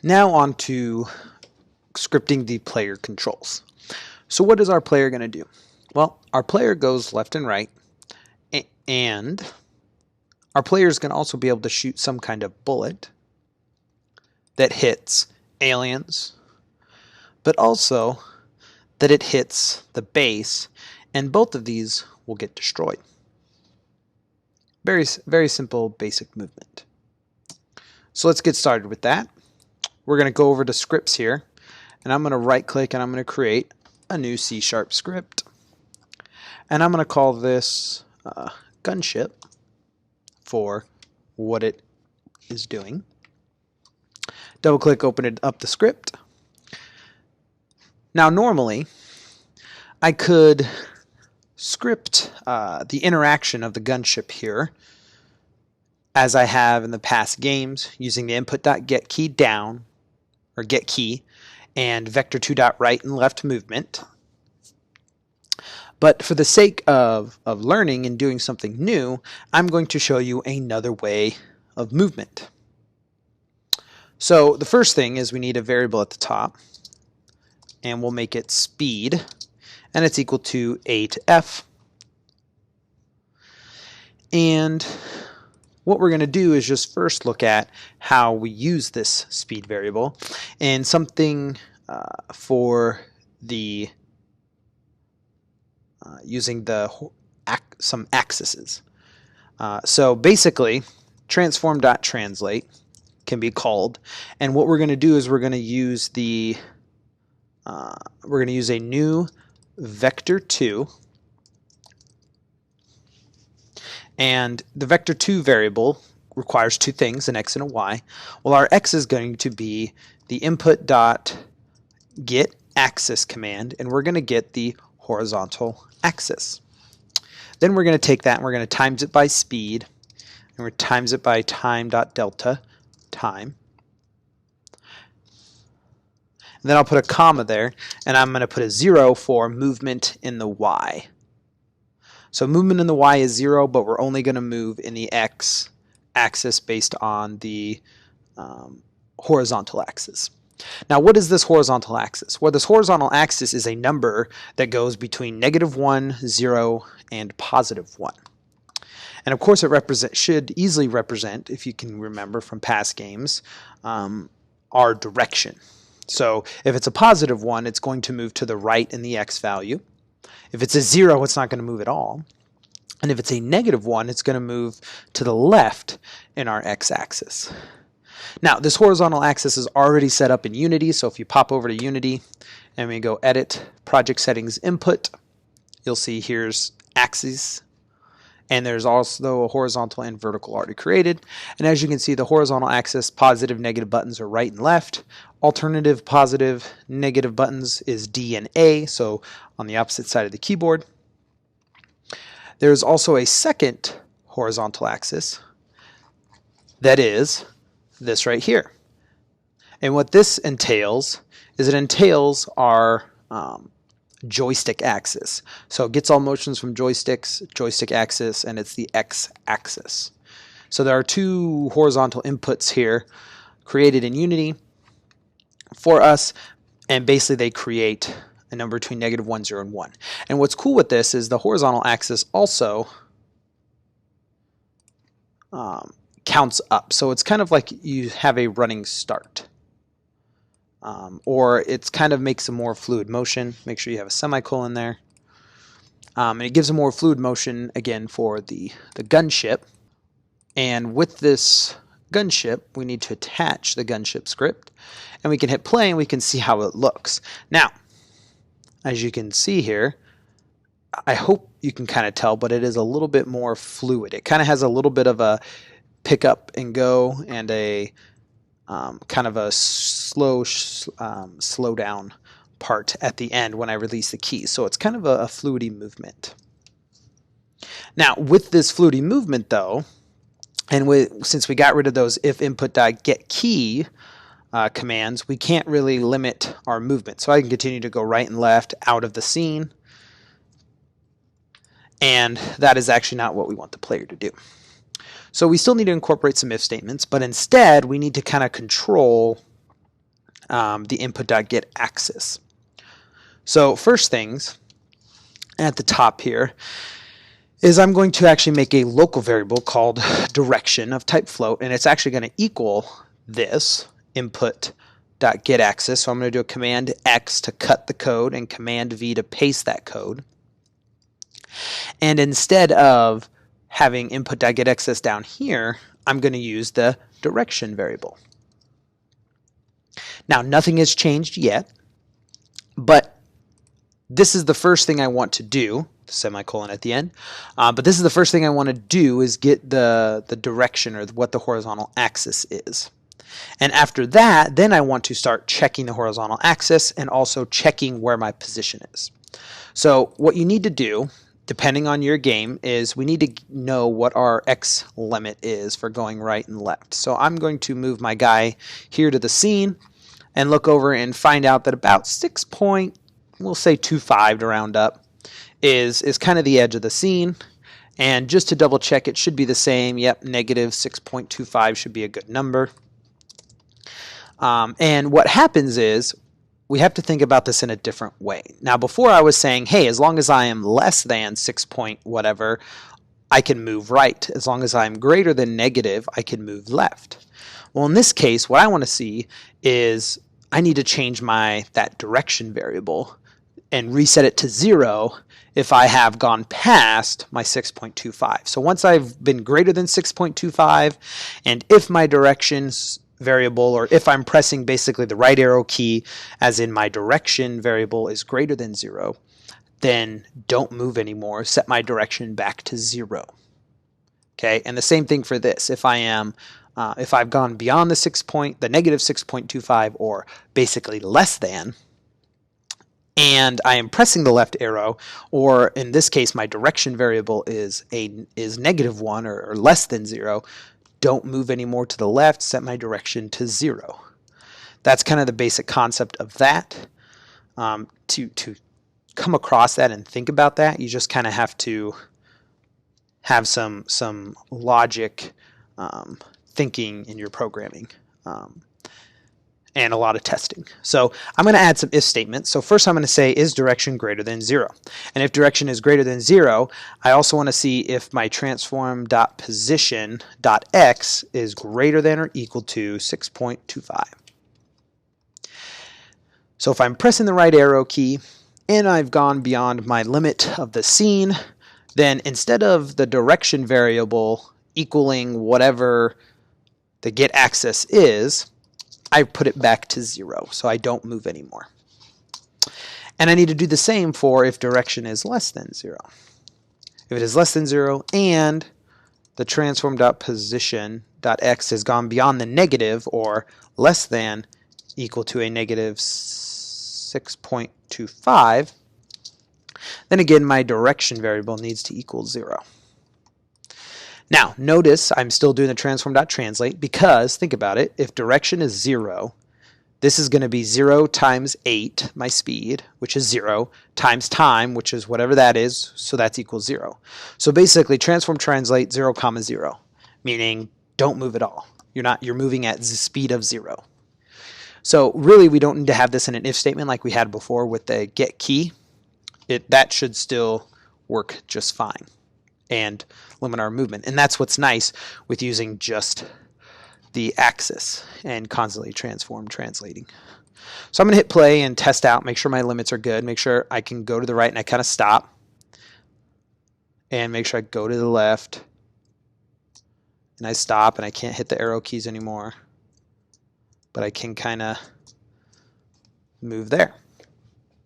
Now on to scripting the player controls. So what is our player going to do? Well, our player goes left and right, and our player is going to also be able to shoot some kind of bullet that hits aliens, but also that it hits the base, and both of these will get destroyed. Very, very simple, basic movement. So let's get started with that. We're going to go over to scripts here, and I'm going to right click and I'm going to create a new C# script. And I'm going to call this Gunship for what it is doing. Double click, open it up the script. Now normally I could script the interaction of the gunship here as I have in the past games using the input.getKey down or getKey and vector2.right and left movement. But for the sake of learning and doing something new, I'm going to show you another way of movement. So the first thing is we need a variable at the top, and we'll make it speed, and it's equal to A to F. And what we're going to do is just first look at how we use this speed variable and something for the using some axes. So basically, transform.translate can be called, and what we're going to do is we're going to use a new vector2, and the vector2 variable requires two things, an x and a y. Well, our x is going to be the input.getAxis command, and we're going to get the horizontal axis. Then we're going to take that and we're going to times it by speed, and we're times it by time.delta time. And then I'll put a comma there, and I'm going to put a 0 for movement in the y. So movement in the y is 0, but we're only going to move in the x axis based on the horizontal axis. Now, what is this horizontal axis? Well, this horizontal axis is a number that goes between -1, 0, and +1. And of course, it should easily represent, if you can remember from past games, our direction. So if it's a +1, it's going to move to the right in the x value. If it's a 0, it's not going to move at all. And if it's a -1, it's going to move to the left in our x-axis. Now, this horizontal axis is already set up in Unity, so if you pop over to Unity and we go Edit, Project Settings, Input, you'll see here's axes, and there's also a horizontal and vertical already created. And as you can see, the horizontal axis, positive, negative buttons are right and left. Alternative, positive, negative buttons is D and A, so on the opposite side of the keyboard. There's also a second horizontal axis that is this right here. And what this entails is it entails our joystick axis. So it gets all motions from joysticks, joystick axis, and it's the x-axis. So there are two horizontal inputs here created in Unity for us, and basically they create a number between -1, 0, and 1. And what's cool with this is the horizontal axis also counts up. So it's kind of like you have a running start. Or it kind of makes a more fluid motion. Make sure you have a semicolon there. And it gives a more fluid motion, again, for the gunship. And with this gunship, we need to attach the gunship script. And we can hit play and we can see how it looks. Now, as you can see here, I hope you can kind of tell, but it is a little bit more fluid. It kind of has a little bit of a pick up and go and a kind of a slow down part at the end when I release the keys. So it's kind of a fluidy movement. Now, with this fluidy movement, though, and since we got rid of those if input.getKey commands, we can't really limit our movement. So I can continue to go right and left out of the scene. And that is actually not what we want the player to do. So we still need to incorporate some if statements, but instead we need to kind of control the input.getAxis. So first things at the top here is I'm going to actually make a local variable called direction of type float, and it's actually going to equal this input.getAxis. So I'm going to do a command X to cut the code and command V to paste that code. And instead of having input.getAxis down here, I'm going to use the direction variable. Now, nothing has changed yet, but this is the first thing I want to do, semicolon at the end, but this is the first thing I want to do is get the direction or what the horizontal axis is. And after that, then I want to start checking the horizontal axis and also checking where my position is. So what you need to do, depending on your game, is we need to know what our X limit is for going right and left. So I'm going to move my guy here to the scene and look over and find out that about 6.25 to round up is kind of the edge of the scene. And just to double check, it should be the same. Yep, negative 6.25 should be a good number. And what happens is we have to think about this in a different way. Now, before I was saying, hey, as long as I am less than 6 point whatever, I can move right. As long as I'm greater than negative, I can move left. Well, in this case, what I want to see is I need to change that direction variable and reset it to 0 if I have gone past my 6.25. So once I've been greater than 6.25, and if my directions variable, or if I'm pressing basically the right arrow key, as in my direction variable is greater than 0, then don't move anymore. Set my direction back to 0. Okay, and the same thing for this. If I've gone beyond the negative 6.25, or basically less than, and I am pressing the left arrow, or in this case my direction variable is -1 or less than 0, don't move anymore to the left, set my direction to 0. That's kind of the basic concept of that. To come across that and think about that, you just kind of have to have some logic thinking in your programming. And a lot of testing. So I'm going to add some if statements. So first I'm going to say, is direction greater than 0? And if direction is greater than 0, I also want to see if my transform.position.x is greater than or equal to 6.25. So if I'm pressing the right arrow key and I've gone beyond my limit of the scene, then instead of the direction variable equaling whatever the getAxis is, I put it back to 0, so I don't move anymore. And I need to do the same for if direction is less than 0. If it is less than 0 and the transform.position.x has gone beyond the negative, or less than equal to a negative 6.25, then again my direction variable needs to equal 0. Now, notice I'm still doing the transform.translate because, think about it, if direction is 0, this is going to be 0 times 8, my speed, which is 0, times time, which is whatever that is, so that's equals 0. So basically, transform translate 0, 0, meaning don't move at all. You're moving at the speed of 0. So really, we don't need to have this in an if statement like we had before with the get key. That should still work just fine and limit our movement. And that's what's nice with using just the axis and constantly translating. So I'm going to hit play and test out, make sure my limits are good, make sure I can go to the right and I kind of stop, and make sure I go to the left and I stop, and I can't hit the arrow keys anymore, but I can kind of move there.